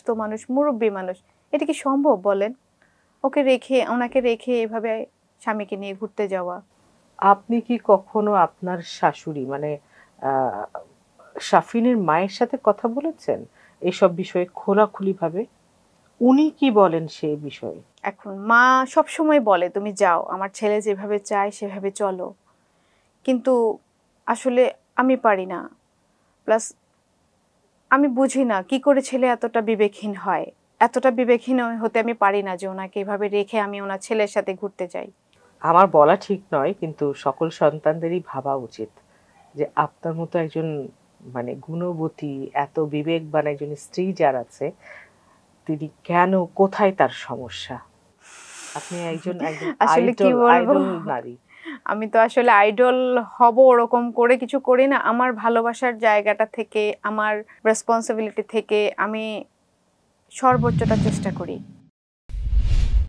অসুস্থ মানুষ, মুরব্বী মানুষ, এটা কি সম্ভব বলেন? ওনাকে রেখে এভাবে স্বামীকে নিয়ে ঘুরতে যাওয়া। আপনি কি কখনো আপনার শাশুড়ি মানে শাফিনের মায়ের সাথে কথা বলেছেন এসব বিষয়ে খোলাখুলি ভাবে? উনি কি বলেন সেই বিষয়ে? এখন মা সব সময় বলে তুমি যাও, আমার ছেলে যেভাবে চায় সেভাবে চলো, কিন্তু আসলে আমি পারি না। প্লাস আমি বুঝি না কি করে ছেলে এতটা বিবেকহীন হয়। এতটা বিবেকহীন হতে আমি পারি না যে ওনাকে এভাবে রেখে আমি ওনার ছেলের সাথে ঘুরতে যাই। আমার বলা ঠিক নয়, কিন্তু সকল সন্তানদেরই ভাবা উচিত যে আপনার মতো একজন মানে গুণবতী, এত বিবেকবান একজন স্ত্রী যার আছে, তিনি কেন, কোথায় তার সমস্যা? আপনি একজন একজন আসলে কি আইডল বলবো, আইডল নারী। আমি তো আসলে আইডল হব ওরকম করে কিছু করি না। আমার ভালোবাসার জায়গাটা থেকে, আমার রেসপন্সিবিলিটি থেকে আমি সর্বোচ্চটা চেষ্টা করি।